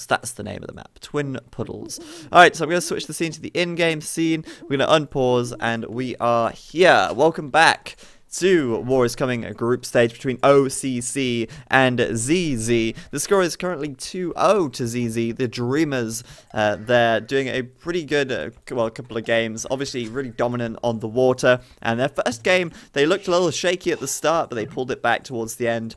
Puddles. That's the name of the map. Twin Puddles. Alright, so I'm going to switch the scene to the in-game scene. We're going to unpause, and we are here. Welcome back to War is Coming, a group stage between OCC and ZZ. The score is currently 2-0 to ZZ. The Dreamers, they're doing a pretty good, well, couple of games. Obviously, really dominant on the water. And their first game, they looked a little shaky at the start, but they pulled it back towards the end.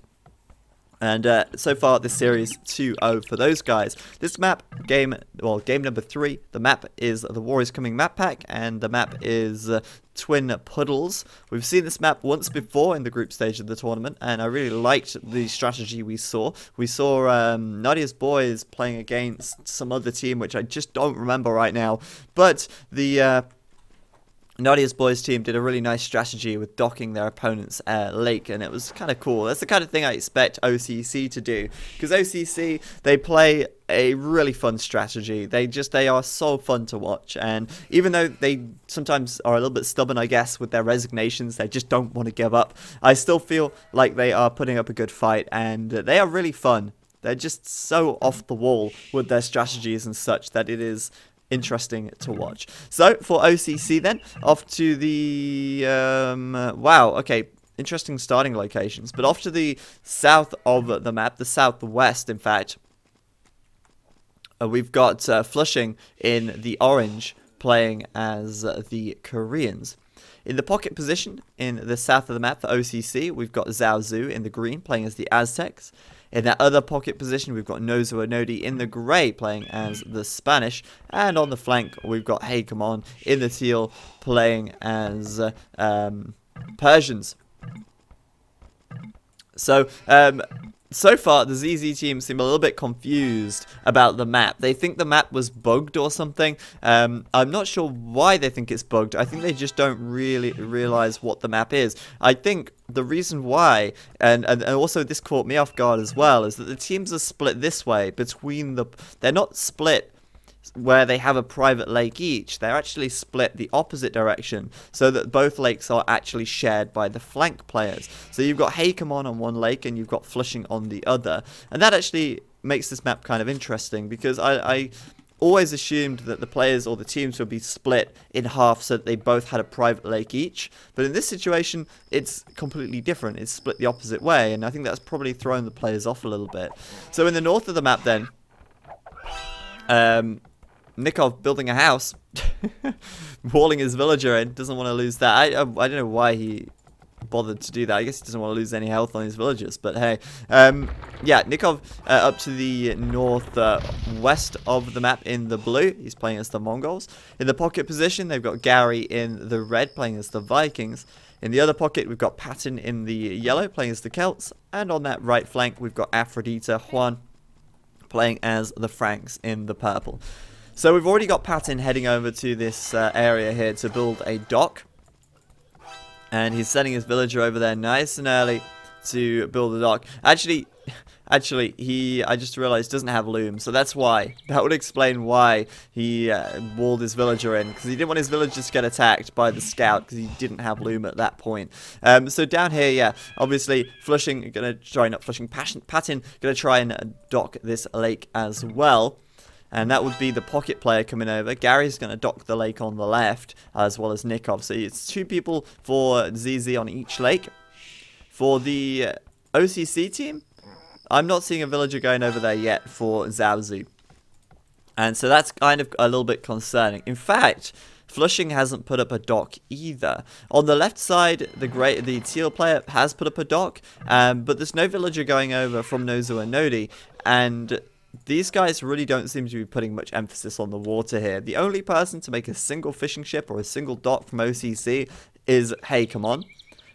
And so far, this series 2-0 for those guys. This map, game number 3, the map is the War is Coming map pack, and the map is Twin Puddles. We've seen this map once before in the group stage of the tournament, and I really liked the strategy we saw. We saw Nadia's boys playing against some other team, which I just don't remember right now, but the Nadia's boys team did a really nice strategy with docking their opponent's lake, and it was kind of cool. That's the kind of thing I expect OCC to do, because OCC, they play a really fun strategy. They are so fun to watch, and even though they sometimes are a little bit stubborn, I guess, with their resignations, they just don't want to give up, I still feel like they are putting up a good fight, and they are really fun. They're just so off the wall with their strategies and such that it is interesting to watch. So for OCC then, off to the wow, okay, interesting starting locations, but off to the south of the map, the southwest in fact, we've got Flushing in the orange playing as the Koreans. In the pocket position in the south of the map for OCC, we've got Zhao in the green playing as the Aztecs. In that other pocket position, we've got Nozo Anodi in the grey playing as the Spanish. And on the flank, we've got Hey Come On in the teal playing as Persians. So, so far, the ZZ team seem a little bit confused about the map. They think the map was bugged or something. I'm not sure why they think it's bugged. I think they just don't really realize what the map is. I think the reason why, and also this caught me off guard as well, is that the teams are split this way between the... They're not split where they have a private lake each. They're actually split the opposite direction, so that both lakes are actually shared by the flank players. So you've got Hey Come On one lake, and you've got Flushing on the other. And that actually makes this map kind of interesting, because I always assumed that the players or the teams would be split in half so that they both had a private lake each. But in this situation, it's completely different. It's split the opposite way, and I think that's probably thrown the players off a little bit. So in the north of the map then, Nikov building a house, walling his villager in, doesn't want to lose that. I don't know why he bothered to do that. I guess he doesn't want to lose any health on his villagers, but hey. Yeah, Nikov up to the northwest of the map in the blue. He's playing as the Mongols. In the pocket position, they've got Gary in the red playing as the Vikings. In the other pocket, we've got Patton in the yellow playing as the Celts. And on that right flank, we've got Aphrodita Juan playing as the Franks in the purple. So we've already got Patton heading over to this area here to build a dock. And he's sending his villager over there nice and early to build the dock. Actually, I just realized doesn't have loom, so that's why. That would explain why he walled his villager in, because he didn't want his villagers to get attacked by the scout, because he didn't have loom at that point. So down here, yeah, obviously Patton gonna try and dock this lake as well. And that would be the pocket player coming over. Gary's going to dock the lake on the left, as well as Nikov. So it's 2 people for ZZ on each lake. For the OCC team, I'm not seeing a villager going over there yet for Zhao. And so that's kind of a little bit concerning. In fact, Flushing hasn't put up a dock either. On the left side, the teal player has put up a dock, but there's no villager going over from Nozo Anodi, and these guys really don't seem to be putting much emphasis on the water here. The only person to make a single fishing ship or a single dock from OCC is Hey Come On.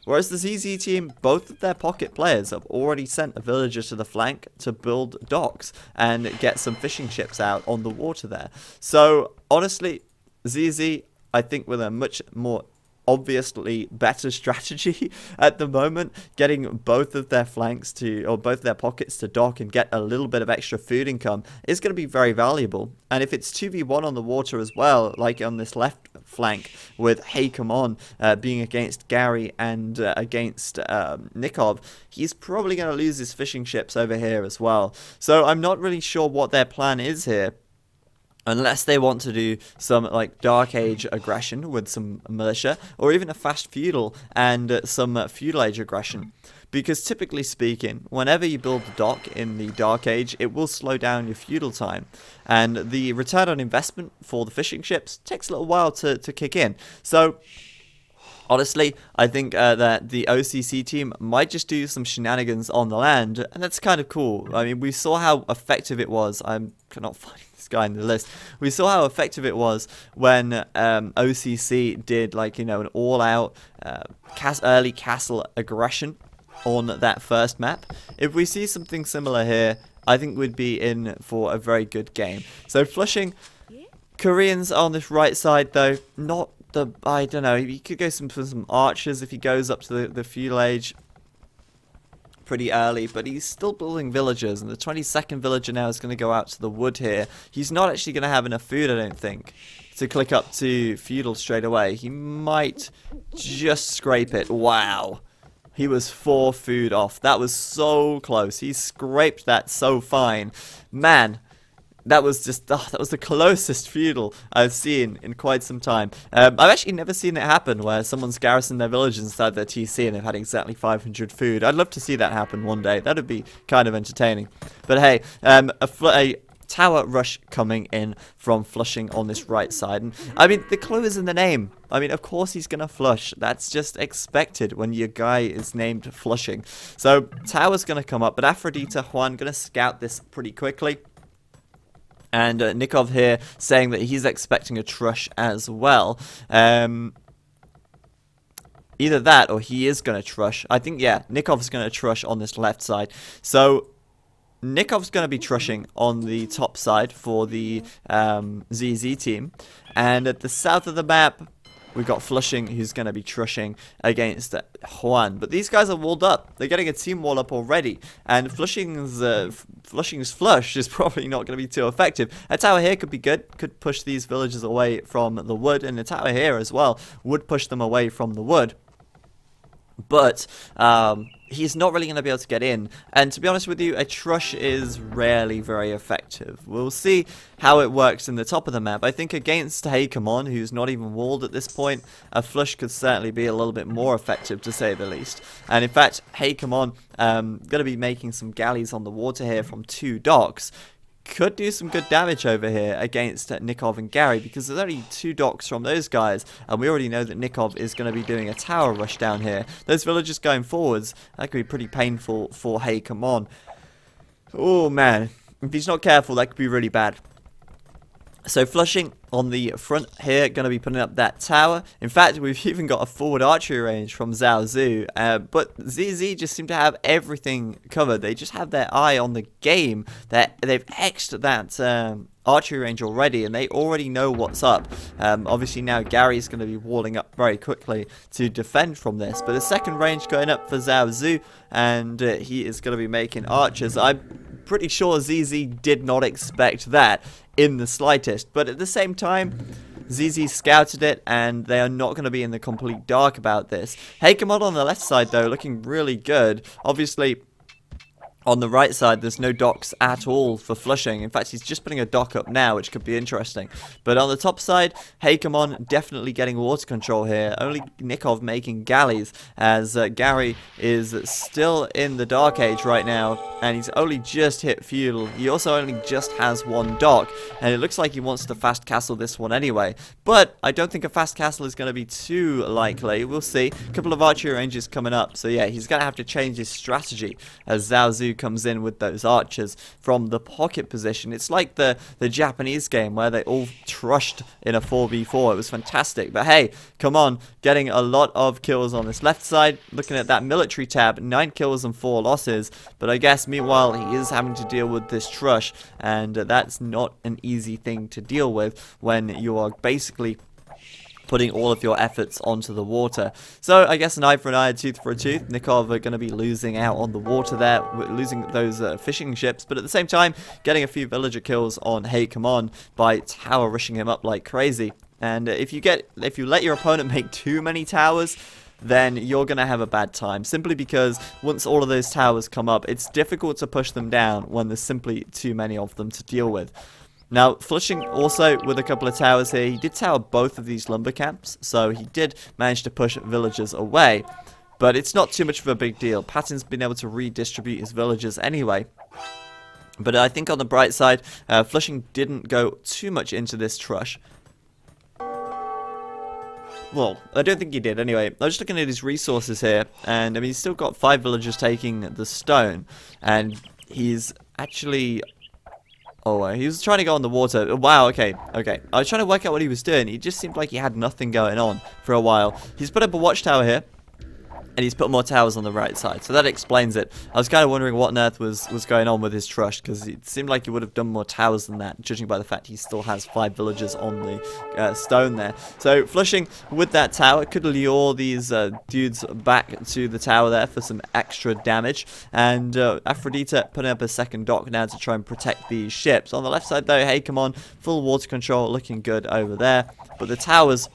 Whereas the ZZ team, both of their pocket players have already sent a villager to the flank to build docks and get some fishing ships out on the water there. So, honestly, ZZ, I think with a much more obviously better strategy at the moment, getting both of their flanks to, or both their pockets to dock and get a little bit of extra food income is going to be very valuable. And if it's 2v1 on the water as well, like on this left flank with Hey Come On being against Gary and against Nikov, he's probably going to lose his fishing ships over here as well. So I'm not really sure what their plan is here. Unless they want to do some like Dark Age aggression with some militia, or even a fast feudal and some feudal age aggression. Because typically speaking, whenever you build a dock in the Dark Age, it will slow down your feudal time. And the return on investment for the fishing ships takes a little while to kick in. So honestly, I think that the OCC team might just do some shenanigans on the land, and that's kind of cool. I mean, we saw how effective it was. I'm not finding this guy in the list. We saw how effective it was when OCC did, like, you know, an all-out early castle aggression on that first map. If we see something similar here, I think we'd be in for a very good game. So Flushing, Koreans on this right side though, not the, I don't know, he could go for some archers if he goes up to the feudal age pretty early, but he's still building villagers, and the 22nd villager now is going to go out to the wood here. He's not actually going to have enough food, I don't think, to click up to feudal straight away. He might just scrape it. Wow. He was 4 food off. That was so close. He scraped that so fine. Man, that was just, that was the closest feudal I've seen in quite some time. I've actually never seen it happen where someone's garrisoned their village inside their TC and they've had exactly 500 food. I'd love to see that happen one day. That would be kind of entertaining. But hey, a tower rush coming in from Flushing on this right side. And I mean, the clue is in the name. I mean, of course he's going to flush. That's just expected when your guy is named Flushing. So tower's going to come up, but Aphrodita Juan going to scout this pretty quickly. And Nikov here saying that he's expecting a trush as well. Either that or he is going to trush. I think, yeah, Nikov's going to trush on this left side. So Nikov's going to be trushing on the top side for the ZZ team. And at the south of the map, we've got Flushing, who's going to be trushing against Juan. But these guys are walled up. They're getting a team wall up already. And Flushing's flush is probably not going to be too effective. A tower here could be good. Could push these villagers away from the wood. And a tower here as well would push them away from the wood. But he's not really going to be able to get in. And to be honest with you, a trush is rarely very effective. We'll see how it works in the top of the map. I think against Hey Come On, who's not even walled at this point, a flush could certainly be a little bit more effective, to say the least. And in fact, Hey Come On, going to be making some galleys on the water here from 2 docks. Could do some good damage over here against Nikov and Gary, because there's only 2 docks from those guys, and we already know that Nikov is going to be doing a tower rush down here. Those villagers going forwards, that could be pretty painful for Hey Come On. Oh man, if he's not careful, that could be really bad. So Flushing on the front here, going to be putting up that tower. In fact, we've even got a forward archery range from Zhao Zhu. But ZZ just seem to have everything covered. They just have their eye on the game. They've X'd that archery range already, and they already know what's up. Obviously now Gary's going to be walling up very quickly to defend from this. But the second range going up for Zhao Zhu, and he is going to be making archers. I'm pretty sure ZZ did not expect that in the slightest, but at the same time, ZZ scouted it, and they are not going to be in the complete dark about this. Hey Come On the left side, though, looking really good. Obviously, on the right side, there's no docks at all for Flushing. In fact, he's just putting a dock up now, which could be interesting. But on the top side, Hey Come On definitely getting water control here. Only Nikov making galleys, as Gary is still in the Dark Age right now, and he's only just hit feudal. He also only just has 1 dock, and it looks like he wants to fast castle this one anyway. But I don't think a fast castle is going to be too likely. We'll see. A couple of archery ranges coming up, so yeah, he's going to have to change his strategy as Zhao Zhu comes in with those archers from the pocket position. It's like the Japanese game where they all trushed in a 4v4. It was fantastic. But hey, Come On, getting a lot of kills on this left side. Looking at that military tab, 9 kills and 4 losses. But I guess meanwhile he is having to deal with this trush, and that's not an easy thing to deal with when you are basically putting all of your efforts onto the water. So I guess an eye for an eye, a tooth for a tooth. Nikov are going to be losing out on the water there, losing those fishing ships, but at the same time getting a few villager kills on Hey Come On by tower rushing him up like crazy. And if you let your opponent make too many towers, then you're going to have a bad time. Simply because once all of those towers come up, it's difficult to push them down when there's simply too many of them to deal with. Now, Flushing also with a couple of towers here. He did tower both of these lumber camps, so he did manage to push villagers away. But it's not too much of a big deal. Patton's been able to redistribute his villagers anyway. But I think on the bright side, Flushing didn't go too much into this trush. Well, I don't think he did anyway. I was just looking at his resources here, and I mean, he's still got 5 villagers taking the stone, and he's actually... Oh, he was trying to go on the water. Wow, okay. I was trying to work out what he was doing. He just seemed like he had nothing going on for a while. He's put up a watchtower here, and he's put more towers on the right side, so that explains it. I was kind of wondering what on earth was going on with his trush, because it seemed like he would have done more towers than that, judging by the fact he still has 5 villagers on the stone there. So Flushing with that tower could lure these dudes back to the tower there for some extra damage, and Aphrodite putting up a second dock now to try and protect these ships. On the left side though, hey, come on, full water control, looking good over there, but the towers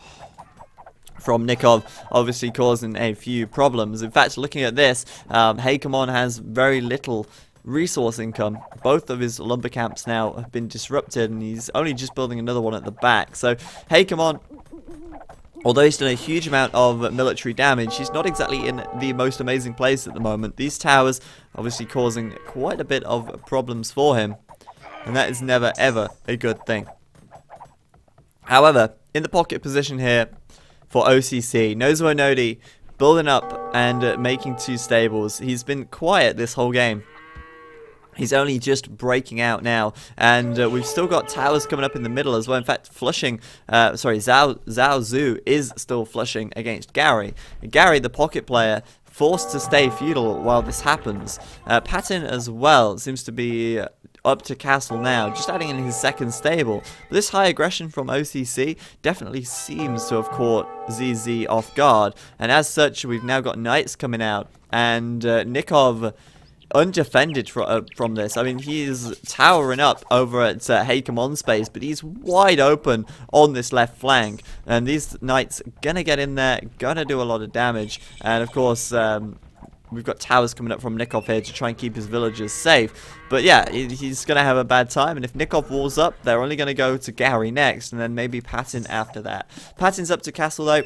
from Nikov obviously causing a few problems. In fact, looking at this, Haykamon has very little resource income. Both of his lumber camps now have been disrupted, and he's only just building another one at the back. So Haykamon, although he's done a huge amount of military damage, he's not exactly in the most amazing place at the moment. These towers obviously causing quite a bit of problems for him, and that is never ever a good thing. However, in the pocket position here for OCC, Nozo Onodi building up and making 2 stables. He's been quiet this whole game. He's only just breaking out now, and we've still got towers coming up in the middle as well. In fact, Flushing, Zhao Zhu is still flushing against Gary. Gary, the pocket player, forced to stay feudal while this happens. Patton as well seems to be up to castle now, just adding in his second stable. But this high aggression from OCC definitely seems to have caught ZZ off guard, and as such we've now got knights coming out, and Nikov undefended from this. I mean, he's towering up over at Haykamon space, but he's wide open on this left flank, and these knights gonna get in there, gonna do a lot of damage, and of course we've got towers coming up from Nikov here to try and keep his villagers safe. But yeah, he's going to have a bad time, and if Nikov walls up, they're only going to go to Gary next, and then maybe Patton after that. Patton's up to castle though.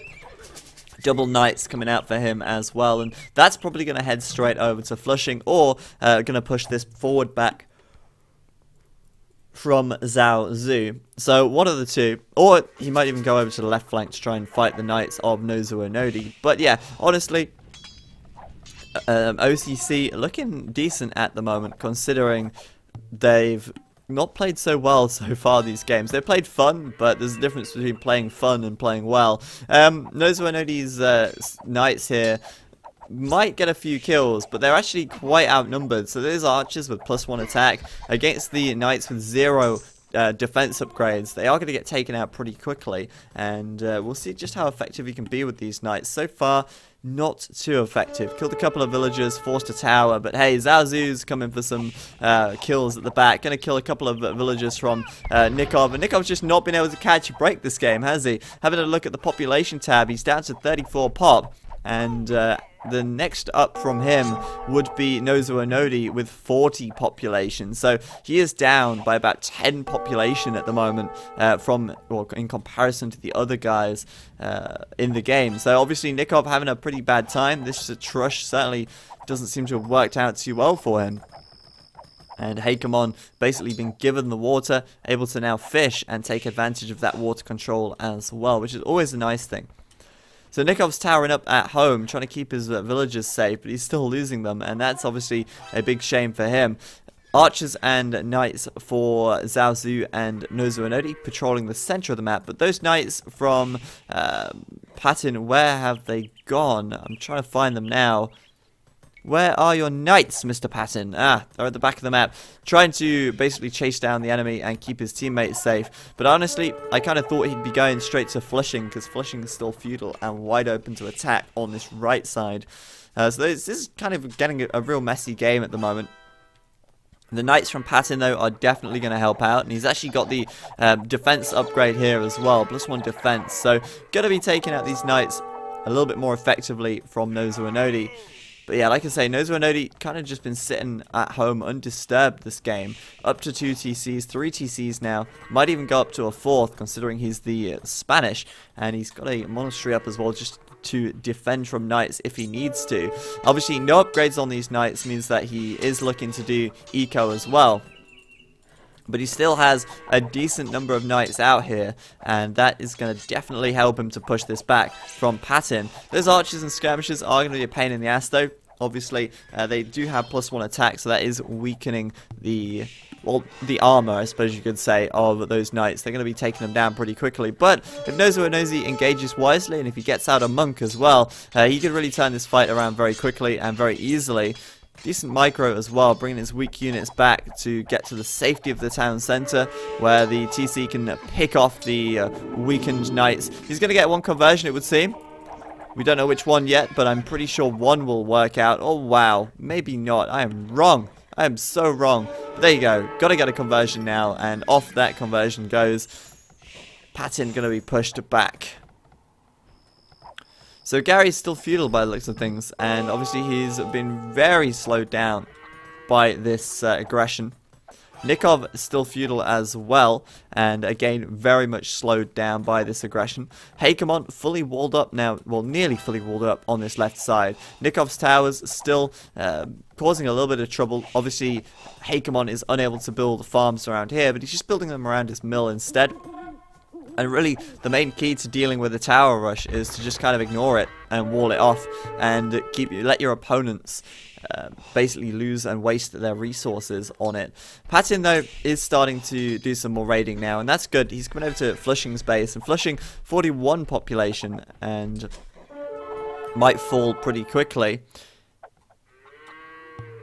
Double knights coming out for him as well, and that's probably going to head straight over to Flushing, or going to push this forward back from Zhao Zhu. So one of the two, or he might even go over to the left flank to try and fight the knights of Nozo Onodi. But yeah, honestly, OCC looking decent at the moment, considering they've not played so well so far these games. They've played fun, but there's a difference between playing fun and playing well. Nozo Onodi's knights here might get a few kills, but they're actually quite outnumbered. So there's archers with +1 attack against the knights with 0 defense upgrades. They are going to get taken out pretty quickly, and we'll see just how effective he can be with these knights. So far, not too effective. Killed a couple of villagers, forced a tower, but hey, Zhao Zhu's coming for some kills at the back. Going to kill a couple of villagers from Nikov, and Nikov's just not been able to catch a break this game, has he? Having a look at the population tab, he's down to 34 pop, and the next up from him would be Nozo Onodi with 40 population. So he is down by about 10 population at the moment in comparison to the other guys in the game. So obviously Nikov having a pretty bad time. This trush certainly doesn't seem to have worked out too well for him. And Haykamon basically been given the water, able to now fish and take advantage of that water control as well, which is always a nice thing. So Nikov's towering up at home, trying to keep his villagers safe, but he's still losing them, and that's obviously a big shame for him. Archers and knights for Zhao Zhu and Nozo Onodi patrolling the center of the map, but those knights from Patton, where have they gone? I'm trying to find them now. Where are your knights, Mr. Patton? Ah, they're at the back of the map, trying to basically chase down the enemy and keep his teammates safe. But honestly, I kind of thought he'd be going straight to Flushing, because Flushing is still feudal and wide open to attack on this right side. So this is kind of getting a real messy game at the moment. The knights from Patton, though, are definitely going to help out. And he's actually got the defense upgrade here as well. +1 defense. So, going to be taking out these knights a little bit more effectively from Nozuanodi. But yeah, like I say, Nozuanodi kind of just been sitting at home undisturbed this game. Up to 2 TCs, 3 TCs now. Might even go up to a 4th, considering he's the Spanish. And he's got a monastery up as well, just to defend from knights if he needs to. Obviously, no upgrades on these knights means that he is looking to do eco as well. But he still has a decent number of knights out here, and that is going to definitely help him to push this back from Patton. Those archers and skirmishers are going to be a pain in the ass, though. Obviously, they do have +1 attack, so that is weakening the armor, I suppose you could say, of those knights. They're going to be taking them down pretty quickly. But if Nozuanodi engages wisely, and if he gets out a monk as well, he could really turn this fight around very quickly and very easily. Decent micro as well, bringing his weak units back to get to the safety of the town centre, where the TC can pick off the weakened knights. He's going to get 1 conversion, it would seem. We don't know which one yet, but I'm pretty sure 1 will work out. Oh, wow. Maybe not. I am wrong. I am so wrong. But there you go. Got to get a conversion now, and off that conversion goes. Patton going to be pushed back. So Gary's still feudal by the looks of things, and obviously he's been very slowed down by this aggression. Nikov is still feudal as well, and again very much slowed down by this aggression. Hakamon fully walled up now, well, nearly fully walled up on this left side. Nikov's towers still causing a little bit of trouble. Obviously Hakamon is unable to build farms around here, but he's just building them around his mill instead. And really, the main key to dealing with a tower rush is to just kind of ignore it and wall it off, and let your opponents basically lose and waste their resources on it. Patton, though, is starting to do some more raiding now, and that's good. He's coming over to Flushing's base, and Flushing 41 population, and might fall pretty quickly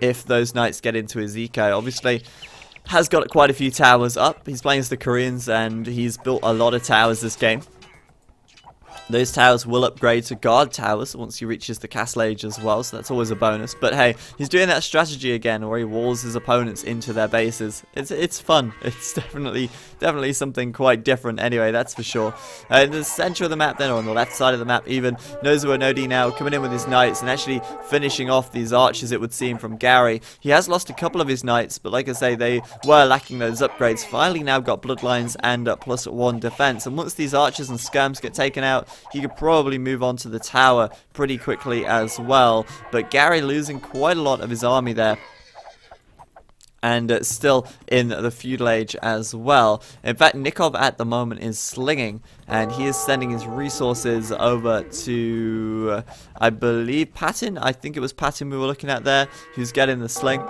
if those knights get into his eco. Obviously, has got quite a few towers up. He's playing as the Koreans, and he's built a lot of towers this game. Those towers will upgrade to guard towers once he reaches the castle age as well, so that's always a bonus. But hey, he's doing that strategy again where he walls his opponents into their bases. It's fun. It's definitely something quite different anyway, that's for sure. In the center of the map then, or on the left side of the map even, Nozuanodi now coming in with his knights and actually finishing off these archers, it would seem, from Gary. He has lost a couple of his knights, but like I say, they were lacking those upgrades. Finally now got bloodlines and +1 defense, and once these archers and skirms get taken out, he could probably move on to the tower pretty quickly as well. But Gary losing quite a lot of his army there, and still in the feudal age as well. In fact, Nikov at the moment is slinging, and he is sending his resources over to, I believe, Patton. I think it was Patton we were looking at there, who's getting the sling.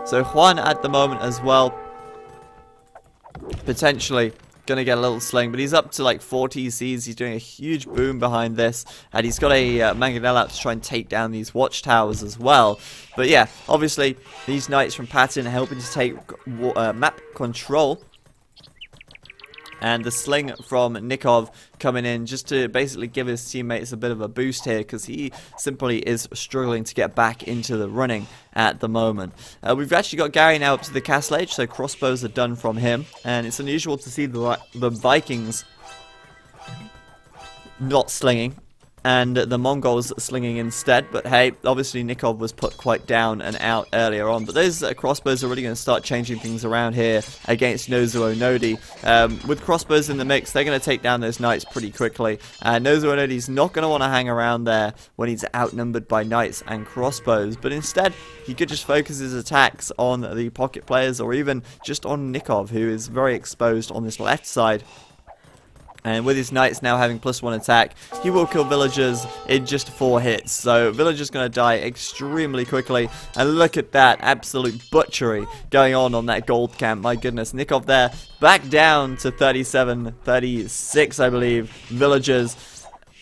So Juan at the moment as well, potentially gonna get a little sling, but he's up to like 4 TCs. He's doing a huge boom behind this, and he's got a mangonel out to try and take down these watchtowers as well. But yeah, obviously these knights from Patton are helping to take map control, and the sling from Nikov coming in just to basically give his teammates a bit of a boost here, because he simply is struggling to get back into the running at the moment. We've actually got Gary now up to the castle age, so crossbows are done from him, and it's unusual to see the Vikings not slinging and the Mongols slinging instead. But hey, obviously Nikov was put quite down and out earlier on, but those crossbows are really going to start changing things around here against Nozuanodi. With crossbows in the mix, they're going to take down those knights pretty quickly, and Nozuanodi's not going to want to hang around there when he's outnumbered by knights and crossbows, but instead he could just focus his attacks on the pocket players, or even just on Nikov, who is very exposed on this left side. And with his knights now having +1 attack, he will kill villagers in just 4 hits. So villagers going to die extremely quickly. And look at that absolute butchery going on that gold camp. My goodness, Nikov there back down to 37, 36, I believe, villagers.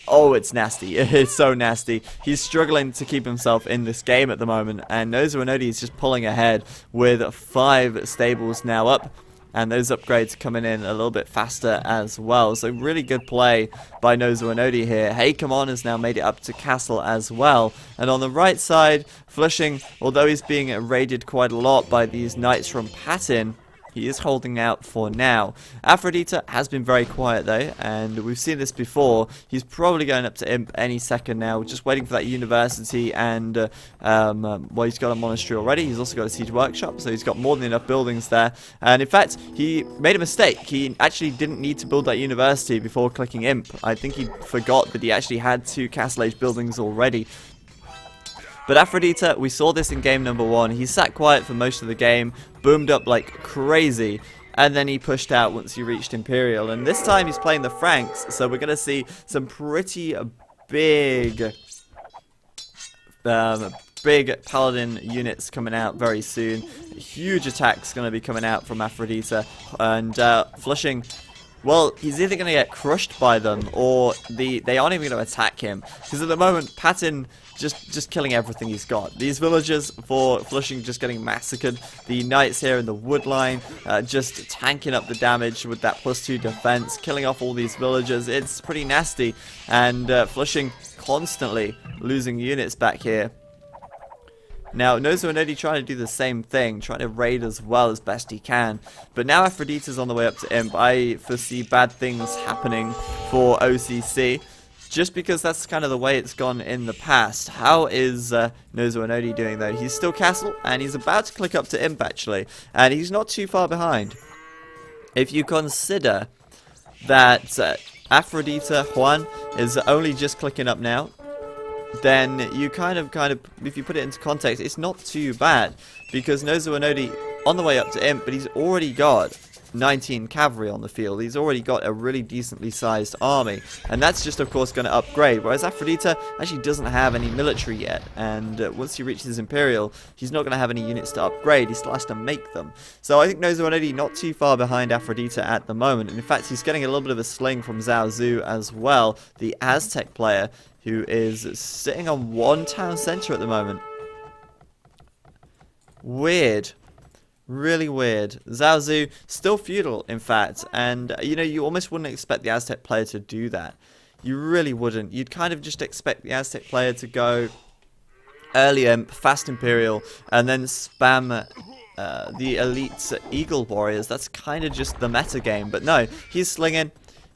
Oh, it's nasty. It's so nasty. He's struggling to keep himself in this game at the moment, and Nozuanodi is just pulling ahead with 5 stables now up. And those upgrades coming in a little bit faster as well. So really good play by ZeroEmpires here. Hey, come on, has now made it up to castle as well. And on the right side, Flushing, although he's being raided quite a lot by these knights from Patton, he is holding out for now. Aphrodite has been very quiet though, and we've seen this before. He's probably going up to Imp any second now, just waiting for that university, and well, he's got a monastery already. He's also got a siege workshop, so he's got more than enough buildings there. And in fact, he made a mistake. He actually didn't need to build that university before clicking Imp. I think he forgot that he actually had 2 Castle Age buildings already. But Aphrodite, we saw this in game number 1. He sat quiet for most of the game, boomed up like crazy, and then he pushed out once he reached Imperial. And this time he's playing the Franks, so we're going to see some pretty big Paladin units coming out very soon. Huge attacks going to be coming out from Aphrodite, and Flushing, well, he's either going to get crushed by them, or they aren't even going to attack him. Because at the moment, Patton just killing everything he's got. These villagers for Flushing just getting massacred. The knights here in the wood line just tanking up the damage with that +2 defense, killing off all these villagers. It's pretty nasty, and Flushing constantly losing units back here. Now, ZeroEmpires trying to do the same thing, trying to raid as well as best he can. But now Aphrodite's on the way up to Imp. I foresee bad things happening for OCC, just because that's kind of the way it's gone in the past. How is ZeroEmpires doing though? He's still castle, and he's about to click up to Imp actually, and he's not too far behind. If you consider that Aphrodite Juan is only just clicking up now, then you kind of, if you put it into context, it's not too bad, because ZeroEmpires on the way up to Imp, but he's already got 19 cavalry on the field. He's already got a really decently sized army, and that's just of course going to upgrade, whereas Aphrodite actually doesn't have any military yet, and once he reaches Imperial, he's not going to have any units to upgrade. He still has to make them. So I think ZeroEmpires not too far behind Aphrodite at the moment, and in fact he's getting a little bit of a sling from Zhao Zu as well, the Aztec player, who is sitting on 1 town center at the moment. Weird. Really weird. Zhao Zu, still feudal, in fact, and you know, you almost wouldn't expect the Aztec player to do that. You really wouldn't. You'd kind of just expect the Aztec player to go early Imp, fast Imperial, and then spam the elite Eagle Warriors. That's kind of just the meta game, but no, he's slinging.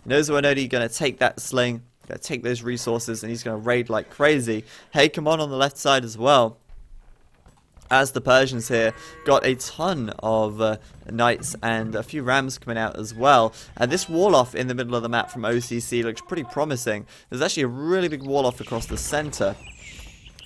ZeroEmpires going to take that sling, going to take those resources, and he's going to raid like crazy. Hey, come on the left side as well, as the Persians here got a ton of knights and a few rams coming out as well. And this wall off in the middle of the map from OCC looks pretty promising. There's actually a really big wall off across the center,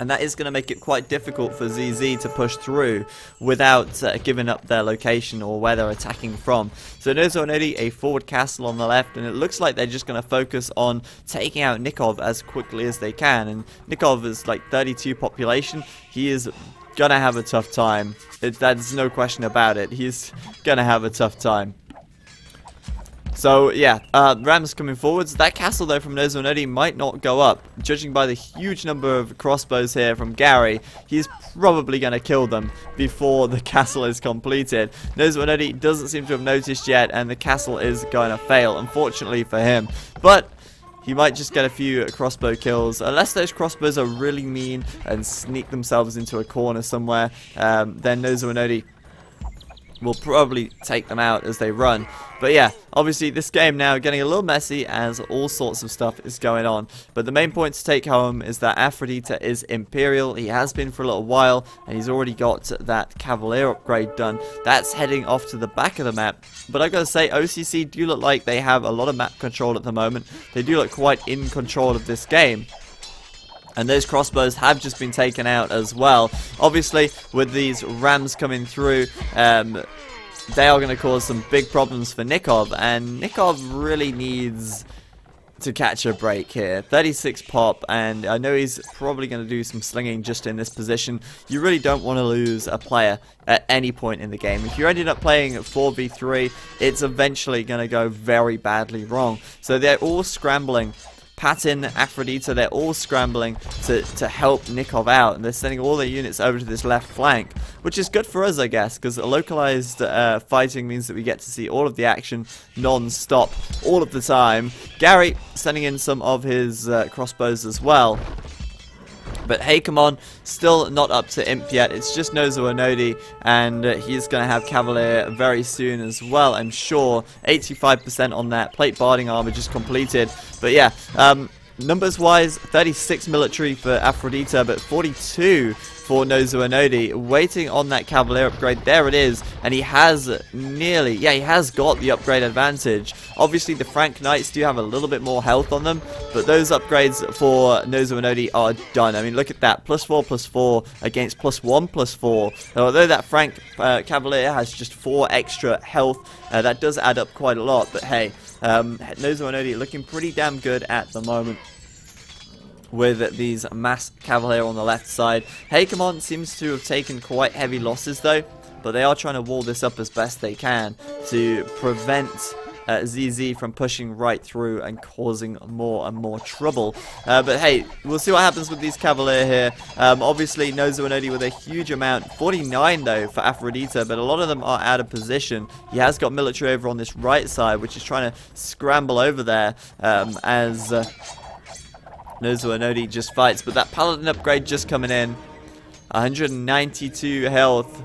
and that is going to make it quite difficult for ZZ to push through without giving up their location or where they're attacking from. So ZeroEmpires a forward castle on the left, and it looks like they're just going to focus on taking out Nikov as quickly as they can. And Nikov is like 32 population. He is going to have a tough time. There's no question about it. He's going to have a tough time. So yeah, Rams coming forwards. That castle though from ZeroEmpires might not go up. Judging by the huge number of crossbows here from Gary, he's probably going to kill them before the castle is completed. ZeroEmpires doesn't seem to have noticed yet, and the castle is going to fail, unfortunately for him. But he might just get a few crossbow kills, unless those crossbows are really mean and sneak themselves into a corner somewhere. Then ZeroEmpires will probably take them out as they run. But yeah, obviously this game now getting a little messy as all sorts of stuff is going on. But the main point to take home is that Aphrodite is Imperial. He has been for a little while, and he's already got that Cavalier upgrade done. That's heading off to the back of the map. But I gotta say, OCC do look like they have a lot of map control at the moment. They do look quite in control of this game. And those crossbows have just been taken out as well. Obviously, with these rams coming through, they are going to cause some big problems for Nikov. And Nikov really needs to catch a break here. 36 pop, and I know he's probably going to do some slinging just in this position. You really don't want to lose a player at any point in the game. If you ended up playing 4v3, it's eventually going to go very badly wrong. So they're all scrambling Patin, Aphrodite, they're all scrambling to help Nikov out, and they're sending all their units over to this left flank, which is good for us, I guess, because localized fighting means that we get to see all of the action non-stop all of the time. Gary sending in some of his crossbows as well. But hey, come on, still not up to Imp yet. It's just Nozo Onodi, and he's going to have Cavalier very soon as well, I'm sure. 85% on that. Plate barding armor just completed. But yeah, numbers-wise, 36 military for Aphrodite, but 42 for Nozo Onodi, waiting on that Cavalier upgrade. There it is, and he has nearly, he has got the upgrade advantage. Obviously, the Frank Knights do have a little bit more health on them, but those upgrades for Nozo Onodi are done. I mean, look at that, +4/+4 against +1/+4. Although that Frank Cavalier has just 4 extra health, that does add up quite a lot, but hey, Nozo Onodi looking pretty damn good at the moment with these mass Cavalier on the left side. Heikemon seems to have taken quite heavy losses though, but they are trying to wall this up as best they can to prevent ZZ from pushing right through and causing more and more trouble. But hey, we'll see what happens with these Cavalier here. Obviously, Nozo Onodi with a huge amount. 49 though for Aphrodite, but a lot of them are out of position. He has got military over on this right side, which is trying to scramble over there as Nozo Onodi just fights. But that Paladin upgrade just coming in. 192 health,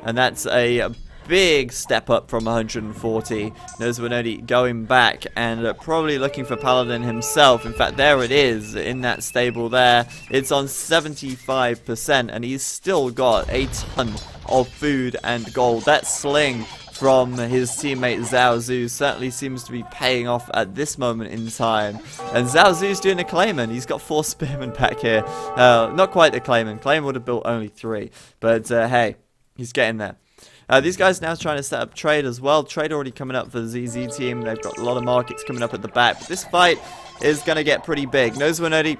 and that's a big step up from 140. Nozo Onodi going back and probably looking for Paladin himself. In fact, there it is in that stable there. It's on 75%, and he's still got a ton of food and gold. That sling from his teammate Zhao Zu certainly seems to be paying off at this moment in time. And Zhao Zu's doing a Clayman. He's got 4 spearmen back here. Not quite a Clayman. Clayman would have built only 3. But hey, he's getting there. These guys now trying to set up trade as well. Trade already coming up for the ZZ team. They've got a lot of markets coming up at the back. But this fight is going to get pretty big. Nozo Onodi,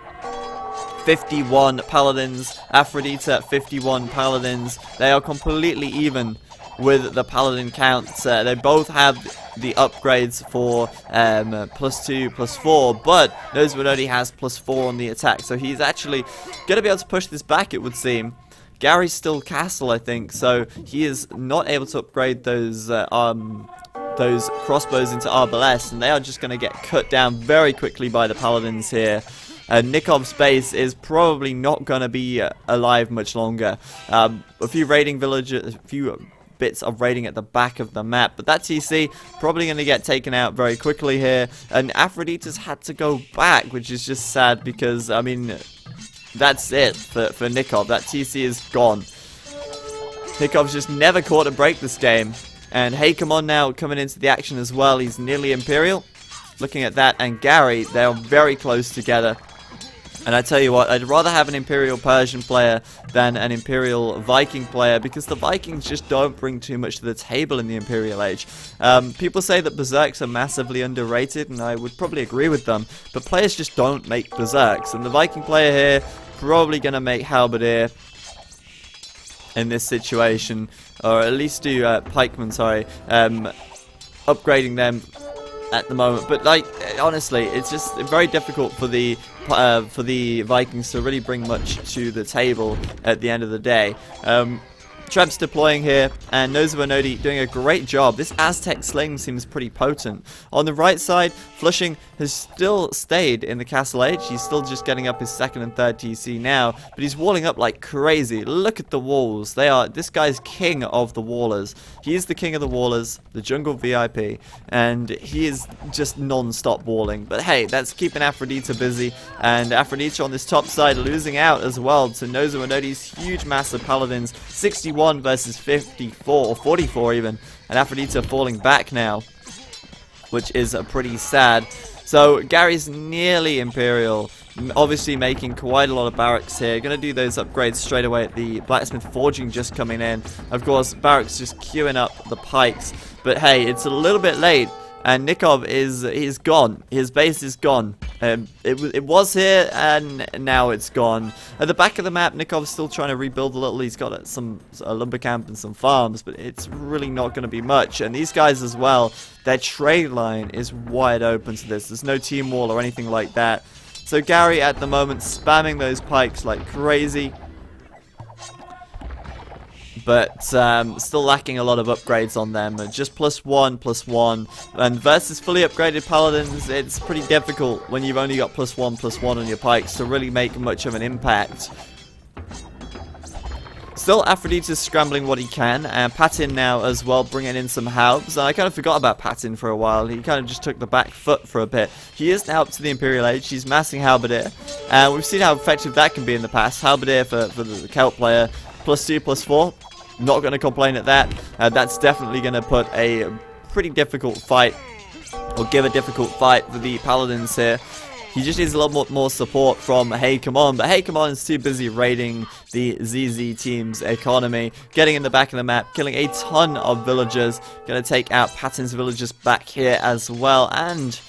51 Paladins. Aphrodite, 51 Paladins. They are completely even with the Paladin counts. They both have the upgrades for +2, +4, but Nozo Onodi has +4 on the attack. So he's actually going to be able to push this back, it would seem. Gary's still castle, I think, so he is not able to upgrade those crossbows into arbalest, and they are just going to get cut down very quickly by the Paladins here. Nikov's base is probably not going to be alive much longer. A few raiding villages, a few bits of raiding at the back of the map, but that TC probably going to get taken out very quickly here, and Aphrodite's had to go back, which is just sad because, I mean, that's it for Nikov. That TC is gone. Nikov's just never caught a break this game. And Heikemon now coming into the action as well. He's nearly Imperial. Looking at that, and Gary, they are very close together. And I tell you what, I'd rather have an Imperial Persian player than an Imperial Viking player, because the Vikings just don't bring too much to the table in the Imperial Age. People say that Berserks are massively underrated, and I would probably agree with them, but players just don't make Berserks. And the Viking player here, probably going to make Halberdier in this situation, or at least do Pikemen, sorry, upgrading them at the moment. But like, honestly, it's just very difficult for the Vikings to really bring much to the table at the end of the day. Treb's deploying here, and Nozo Onodi doing a great job. This Aztec sling seems pretty potent. On the right side, Flushing has still stayed in the Castle Age. He's still just getting up his 2nd and 3rd TC now, but he's walling up like crazy. Look at the walls. This guy's king of the wallers. He is the king of the wallers, the jungle VIP, and he is just non-stop walling. But hey, that's keeping Aphrodite busy, and Aphrodite on this top side losing out as well to Nozo Onodi's huge mass of paladins. 61 versus 54, or 44 even, and Aphrodite falling back now, which is pretty sad. So Gary's nearly Imperial, obviously making quite a lot of barracks here. Gonna do those upgrades straight away at the blacksmith forging just coming in. Of course, barracks just queuing up the pikes, but hey, it's a little bit late. And Nikov is gone. His base is gone. It was here, and now it's gone. At the back of the map, Nikov's still trying to rebuild a little. He's got a lumber camp and some farms, but it's really not going to be much. And these guys as well, their trade line is wide open to this. There's no team wall or anything like that. So Gary at the moment spamming those pikes like crazy. But still lacking a lot of upgrades on them. Just +1/+1. And versus fully upgraded paladins, it's pretty difficult when you've only got +1/+1 on your pikes to really make much of an impact. Still, Aphrodite's scrambling what he can, and Patin now as well, bringing in some halbs. I kind of forgot about Patin for a while. He kind of just took the back foot for a bit. He is now up to the Imperial Age. He's massing Halberdier, and we've seen how effective that can be in the past. Halberdier for the Celt player, +2/+4. Not going to complain at that. That's definitely going to put a pretty difficult fight, or give a difficult fight for the Paladins here. He just needs a lot more support from Hey Come On, but Hey Come On is too busy raiding the ZZ team's economy, getting in the back of the map, killing a ton of villagers, going to take out Patin's villagers back here as well, and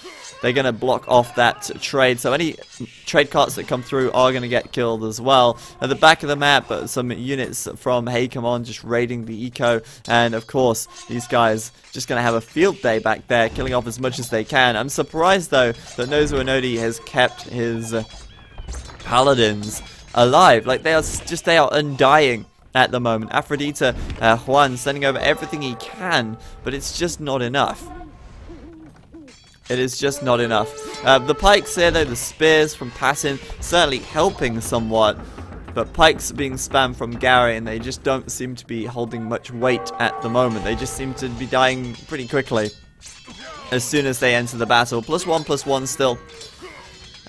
they're going to block off that trade. So any trade carts that come through are going to get killed as well. At the back of the map, some units from Hey Come On just raiding the eco. And of course, these guys just going to have a field day back there, killing off as much as they can. I'm surprised, though, that Nozo Anodi has kept his paladins alive. Like, they are undying at the moment. Aphrodite, Juan, sending over everything he can, but it's just not enough. It is just not enough. The pikes here, though, the spears from Patin, certainly helping somewhat. But pikes being spammed from Gary, and they just don't seem to be holding much weight at the moment. They just seem to be dying pretty quickly as soon as they enter the battle. +1/+1 still.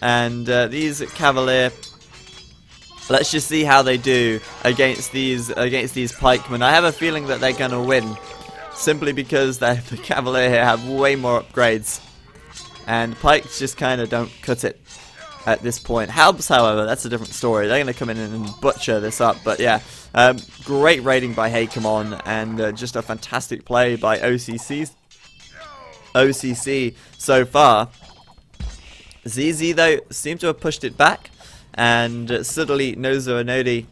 And these Cavalier, let's just see how they do against these pikemen. I have a feeling that they're going to win, simply because the Cavalier here have way more upgrades. And pikes just kind of don't cut it at this point. Halbs, however, that's a different story. They're going to come in and butcher this up. But yeah, great raiding by Hey Come On, and just a fantastic play by OCC so far. ZZ, though, seem to have pushed it back. And suddenly, Nozo Anodi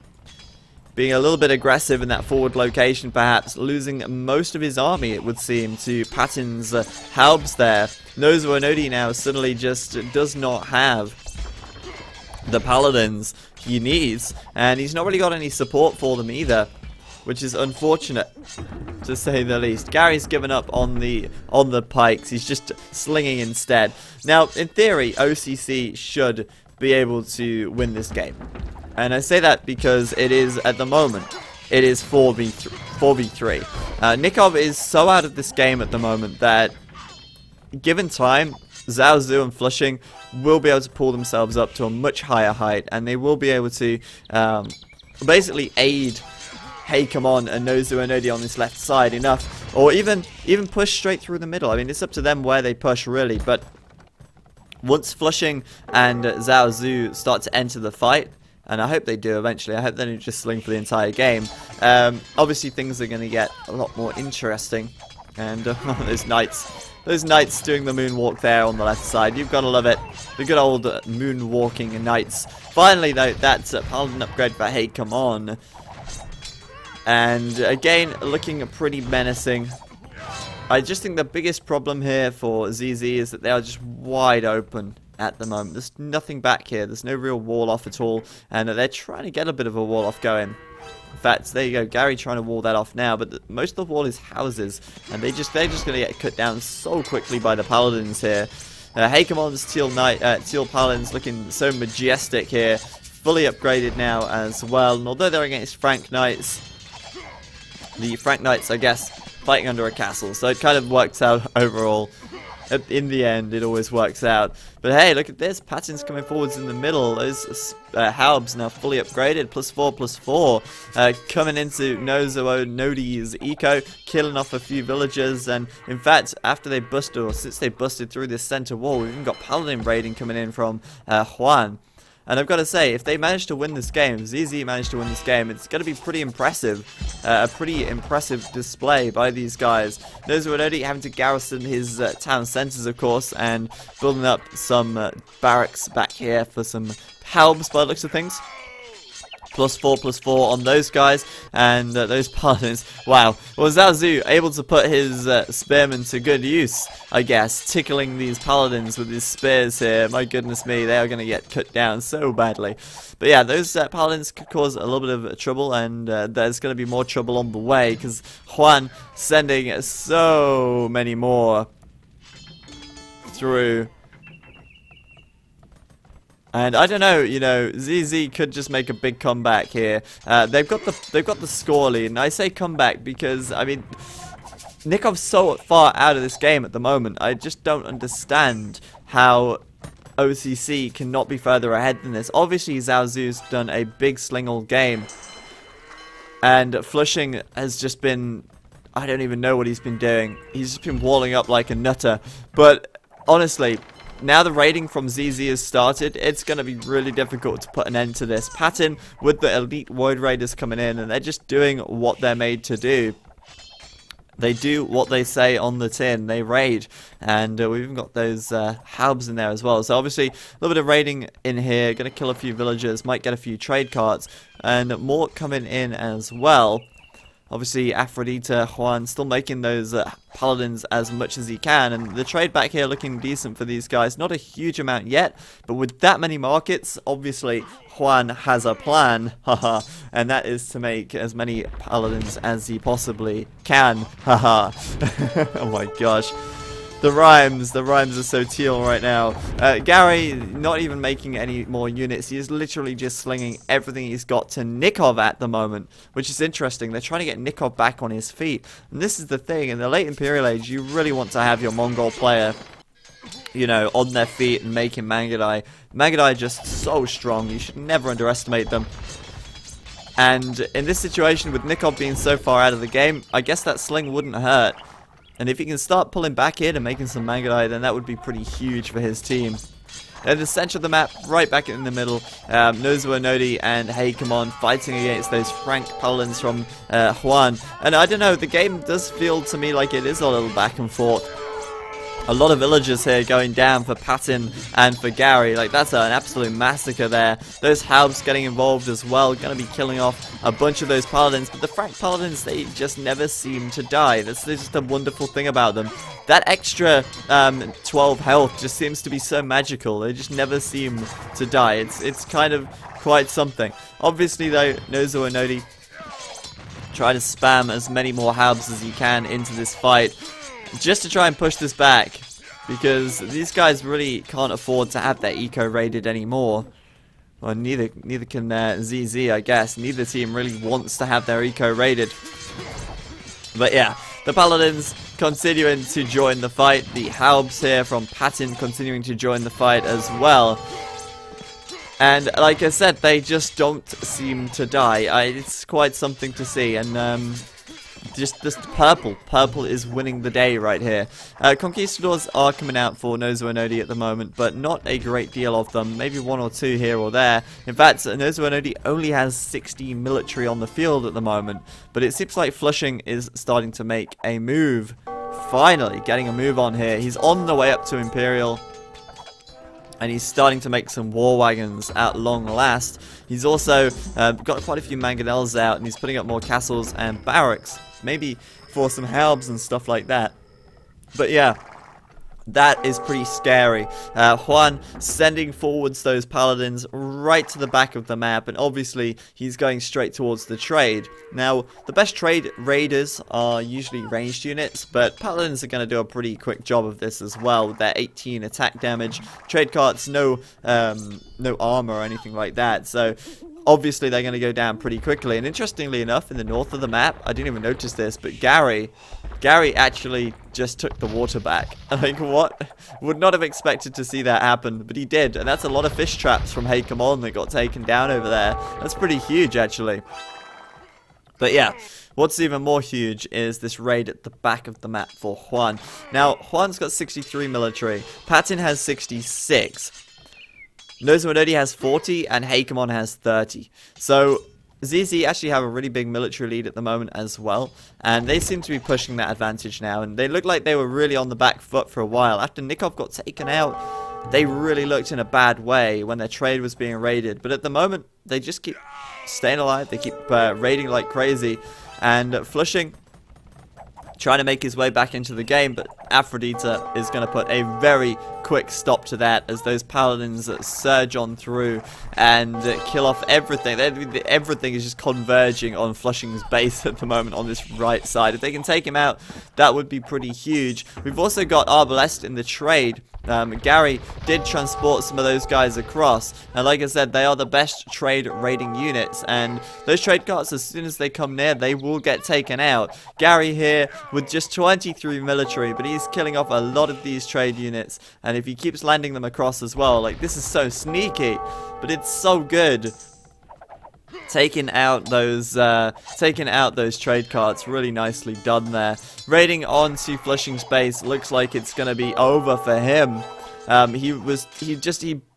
being a little bit aggressive in that forward location, perhaps losing most of his army, it would seem, to Patin's halbs there. Nozo Anodi now suddenly just does not have the paladins he needs, and he's not really got any support for them either, which is unfortunate, to say the least. Gary's given up on the pikes. He's just slinging instead. Now, in theory, OCC should be able to win this game. And I say that because it is, at the moment, it is 4v3. Nikov is so out of this game at the moment that, given time, Zhao Zu and Flushing will be able to pull themselves up to a much higher height, and they will be able to basically aid Hey Come On and Nozo Anodi on this left side enough, or even push straight through the middle. I mean, it's up to them where they push, really, but once Flushing and Zhao Zu start to enter the fight, and I hope they do eventually. I hope they don't just sling for the entire game. Obviously, things are going to get a lot more interesting. And those knights doing the moonwalk there on the left side. You've got to love it. The good old moonwalking knights. Finally, though, that's a paladin upgrade for Hey Come On. And again, looking pretty menacing. I just think the biggest problem here for ZZ is that they are just wide open at the moment. There's nothing back here. There's no real wall off at all, and they're trying to get a bit of a wall off going. In fact, there you go, Gary trying to wall that off now, but most of the wall is houses, and they're just going to get cut down so quickly by the paladins here. Hey Come On's teal paladins looking so majestic here, fully upgraded now as well. And although they're against Frank Knights, the Frank Knights, I guess, fighting under a castle, so it kind of works out overall. In the end, it always works out. But hey, look at this. Patin's coming forwards in the middle. Those halbs now fully upgraded. +4/+4. Coming into Nozo Anodi's eco. Killing off a few villagers. And in fact, after they busted, or since they busted through this center wall, we've even got Paladin raiding coming in from Juan. And I've got to say, if they manage to win this game, ZZ managed to win this game, it's going to be pretty impressive. A pretty impressive display by these guys. Those who are already having to garrison his town centers, of course, and building up some barracks back here for some helms by the looks of things. +4/+4 on those guys, and those paladins. Wow. Well, Zhao able to put his spearmen to good use, I guess, tickling these paladins with his spears here. My goodness me, they are going to get cut down so badly. But yeah, those paladins could cause a little bit of trouble, and there's going to be more trouble on the way, because Juan sending so many more through. And I don't know, you know, ZZ could just make a big comeback here. They've got the score lead, and I say comeback because, I mean, Nikov's so far out of this game at the moment. I just don't understand how OCC cannot be further ahead than this. Obviously, Zhao Zu's done a big sling all game, and Flushing has just been, I don't even know what he's been doing. He's just been walling up like a nutter. But honestly, now the raiding from ZZ has started, it's going to be really difficult to put an end to this. Patton with the elite Void Raiders coming in, and they're just doing what they're made to do. They do what they say on the tin. They raid. And we've even got those halbs in there as well. So obviously, a little bit of raiding in here. Going to kill a few villagers. Might get a few trade carts. And more coming in as well. Obviously, Aphrodita, Juan, still making those paladins as much as he can. And the trade back here looking decent for these guys. Not a huge amount yet, but with that many markets, obviously, Juan has a plan. Haha. And that is to make as many paladins as he possibly can. Haha. Oh my gosh. The rhymes are so teal right now. Gary not even making any more units. He is literally just slinging everything he's got to Nikov at the moment, which is interesting. They're trying to get Nikov back on his feet. And this is the thing, in the late Imperial Age, you really want to have your Mongol player, you know, on their feet and making Mangadai. Mangadai are just so strong. You should never underestimate them. And in this situation, with Nikov being so far out of the game, I guess that sling wouldn't hurt. And if he can start pulling back in and making some Mangadai, then that would be pretty huge for his team. In the center of the map, right back in the middle, Nozuo Nodi and Hey Come On fighting against those Frank paladins from Juan. And I don't know, the game does feel to me like it is a little back and forth. A lot of villagers here going down for Patton and for Gary. Like, that's an absolute massacre there. Those halbs getting involved as well. Going to be killing off a bunch of those paladins. But the Frank paladins, they just never seem to die. That's just a wonderful thing about them. That extra 12 health just seems to be so magical. They just never seem to die. It's kind of quite something. Obviously, though, Nozuo Nodi try to spam as many more halbs as he can into this fight, just to try and push this back, because these guys really can't afford to have their eco raided anymore. Well, neither can ZZ, I guess. Neither team really wants to have their eco raided. But yeah, the paladins continuing to join the fight. The halbs here from Patton continuing to join the fight as well. And like I said, they just don't seem to die. It's quite something to see. And just this purple is winning the day right here. Conquistadors are coming out for Nozuo Nodi at the moment, but not a great deal of them. Maybe one or two here or there. In fact, Nozuo Nodi only has 60 military on the field at the moment, but it seems like Flushing is starting to make a move. Finally getting a move on here. He's on the way up to Imperial, and he's starting to make some war wagons at long last. He's also got quite a few mangonels out, and he's putting up more castles and barracks. Maybe for some halbs and stuff like that. But yeah, that is pretty scary. Juan sending forwards those paladins right to the back of the map, and obviously he's going straight towards the trade. Now, the best trade raiders are usually ranged units, but paladins are going to do a pretty quick job of this as well with their 18 attack damage. Trade carts, no armor or anything like that, so obviously they're going to go down pretty quickly. And interestingly enough, in the north of the map, I didn't even notice this, but Gary actually just took the water back. Like, what? Would not have expected to see that happen, but he did. And that's a lot of fish traps from Hey Come On that got taken down over there. That's pretty huge, actually. But yeah, what's even more huge is this raid at the back of the map for Juan. Now, Juan's got 63 military. Patton has 66. Nozomadodi has 40 and Heikemon has 30. So ZZ actually have a really big military lead at the moment as well, and they seem to be pushing that advantage now, and they look like they were really on the back foot for a while. After Nikov got taken out, they really looked in a bad way when their trade was being raided, but at the moment they just keep staying alive. They keep raiding like crazy, and Flushing trying to make his way back into the game, but Aphrodite is going to put a very quick stop to that as those paladins surge on through and kill off everything. Everything is just converging on Flushing's base at the moment on this right side. If they can take him out, that would be pretty huge. We've also got Arbalest in the trade. Gary did transport some of those guys across, and like I said, they are the best trade raiding units, and those trade carts, as soon as they come near, they will get taken out. Gary here with just 23 military, but he's killing off a lot of these trade units, and if he keeps landing them across as well, like, this is so sneaky, but it's so good. Taking out those trade carts, really nicely done there. Raiding onto Flushing's base, looks like it's gonna be over for him. He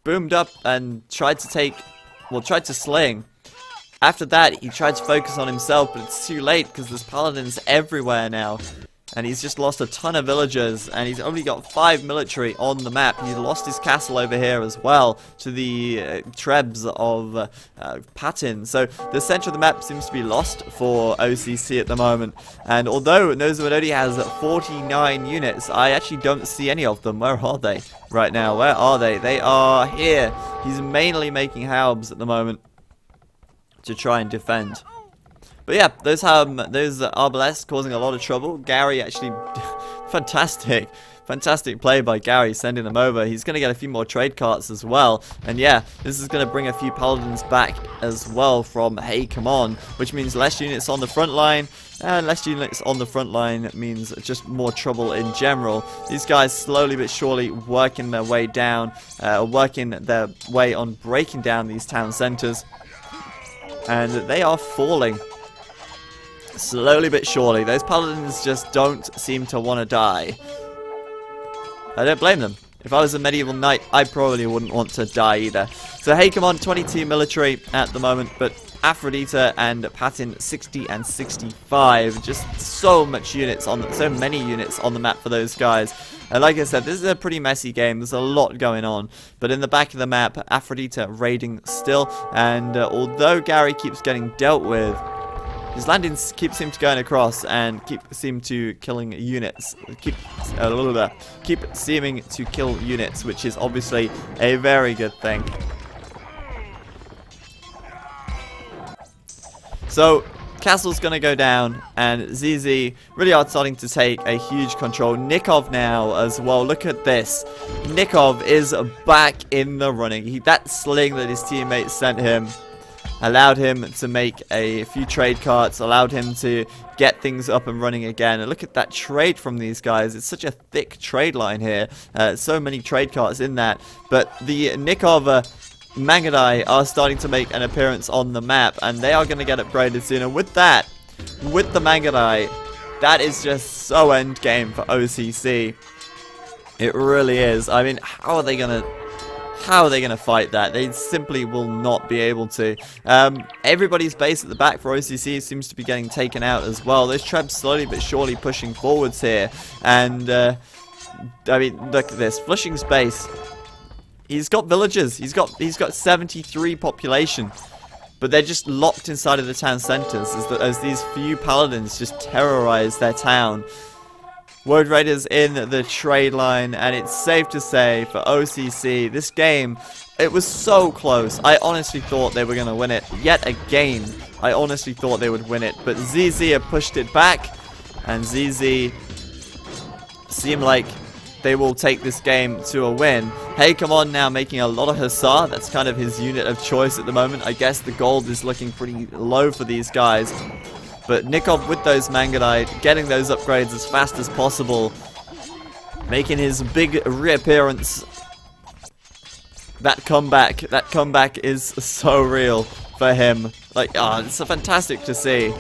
boomed up and tried to sling. After that, he tried to focus on himself, but it's too late because there's paladins everywhere now. And he's just lost a ton of villagers, and he's only got 5 military on the map. He lost his castle over here as well to the Trebs of Patin. So the center of the map seems to be lost for OCC at the moment. And although Nozomadodi has 49 units, I actually don't see any of them. Where are they right now? Where are they? They are here. He's mainly making Haubs at the moment to try and defend. But yeah, those Arbalests causing a lot of trouble. Gary actually, fantastic play by Gary, sending them over. He's going to get a few more trade carts as well. And yeah, this is going to bring a few paladins back as well from Hey Come On, which means less units on the front line. And less units on the front line means just more trouble in general. These guys slowly but surely working their way down, working their way on breaking down these town centers. And they are falling. Slowly but surely. Those paladins just don't seem to want to die. I don't blame them. If I was a medieval knight, I probably wouldn't want to die either. So hey, come on, 22 military at the moment, but Aphrodite and Patin 60 and 65. Just so many units on the map for those guys. And like I said, this is a pretty messy game. There's a lot going on. But in the back of the map, Aphrodite raiding still. And although Gary keeps getting dealt with, his landings keep going across and seem to killing units. Keep seeming to kill units, which is obviously a very good thing. So castle's gonna go down, and ZZ really are starting to take a huge control. Nikov now as well. Look at this. Nikov is back in the running. That sling that his teammates sent him allowed him to make a few trade carts, allowed him to get things up and running again. And look at that trade from these guys. It's such a thick trade line here. So many trade carts in that. But the Nikov Mangadai are starting to make an appearance on the map, and they are going to get upgraded soon. And with that, with the Mangadai, that is just so end game for OCC. It really is. I mean, how are they going to fight that? They simply will not be able to. Everybody's base at the back for OCC seems to be getting taken out as well. Those Trebs slowly but surely pushing forwards here. And, I mean, look at this. Flushing's base. He's got villagers. He's got 73 population. But they're just locked inside of the town centers as these few paladins just terrorize their town. Word Raiders in the trade line, and it's safe to say for OCC, this game, it was so close. I honestly thought they were going to win it. Yet again, I honestly thought they would win it. But ZZ have pushed it back, and ZZ seem like they will take this game to a win. Hey, come on now, making a lot of Hussar. That's kind of his unit of choice at the moment. I guess the gold is looking pretty low for these guys. But Nikov with those Mangadai, getting those upgrades as fast as possible, making his big reappearance. That comeback is so real for him. Like, it's so fantastic to see.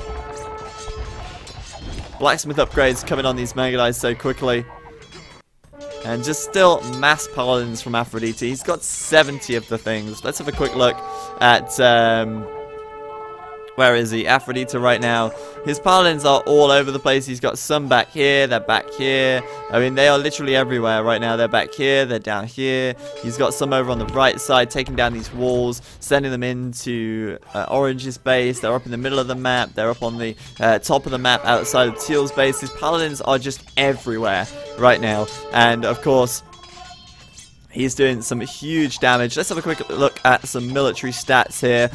Blacksmith upgrades coming on these Mangadai so quickly. And just still mass paladins from Aphrodite. He's got 70 of the things. Let's have a quick look at... where is he? Aphrodite right now. His paladins are all over the place. He's got some back here. They're back here. I mean, they are literally everywhere right now. They're back here. They're down here. He's got some over on the right side, taking down these walls, sending them into Orange's base. They're up in the middle of the map. They're up on the top of the map outside of Teal's base. His paladins are just everywhere right now. And, of course... he's doing some huge damage. Let's have a quick look at some military stats here.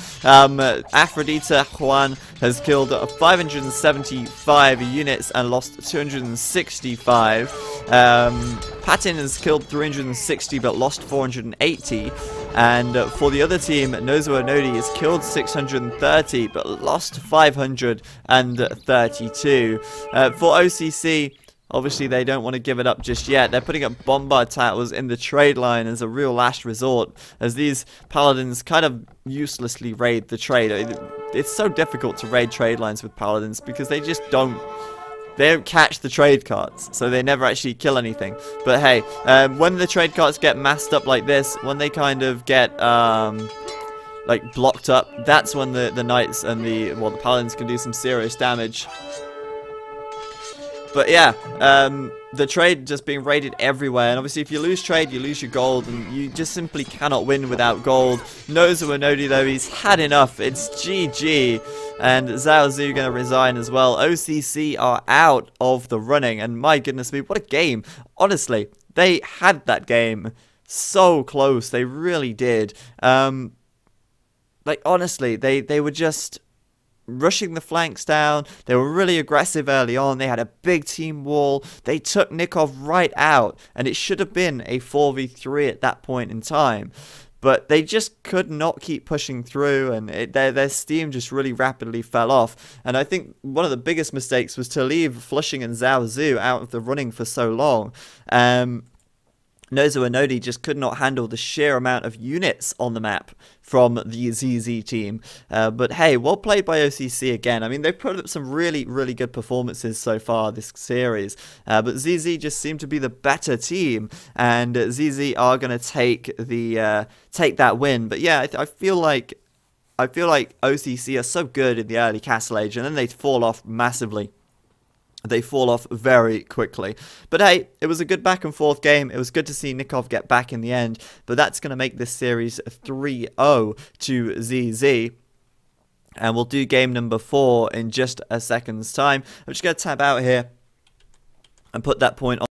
Aphrodite Juan has killed 575 units and lost 265. Patin has killed 360 but lost 480. And for the other team, Nozo Onodi has killed 630 but lost 532. For OCC... obviously, they don't want to give it up just yet. They're putting up bombard towers in the trade line as a real last resort, as these paladins kind of uselessly raid the trade. It's so difficult to raid trade lines with paladins because they just don't... they don't catch the trade carts, so they never actually kill anything. But hey, when the trade carts get massed up like this, when they kind of get... like blocked up, that's when the knights and the paladins can do some serious damage. But yeah, the trade just being raided everywhere, and obviously if you lose trade, you lose your gold, and you just simply cannot win without gold. Nozo Onodi though, he's had enough. It's GG, and Zhao Zu going to resign as well. OCC are out of the running, and my goodness me, what a game. Honestly, they had that game so close, they really did. Like, honestly, they were just... rushing the flanks down. They were really aggressive early on. They had a big team wall. They took Nikov right out, and it should have been a 4v3 at that point in time. But they just could not keep pushing through, and their steam just really rapidly fell off. And I think one of the biggest mistakes was to leave Flushing and Zhao Zu out of the running for so long. Nozo Onodi just could not handle the sheer amount of units on the map from the ZZ team. But hey, well played by OCC again. I mean, they've put up some really, really good performances so far this series. But ZZ just seem to be the better team, and ZZ are going to take that win. But yeah, I feel like OCC are so good in the early Castle Age, and then they fall off massively. They fall off very quickly. But hey, it was a good back and forth game. It was good to see Nikov get back in the end. But that's going to make this series 3-0 to ZZ. And we'll do game number 4 in just a second's time. I'm just going to tab out here and put that point on.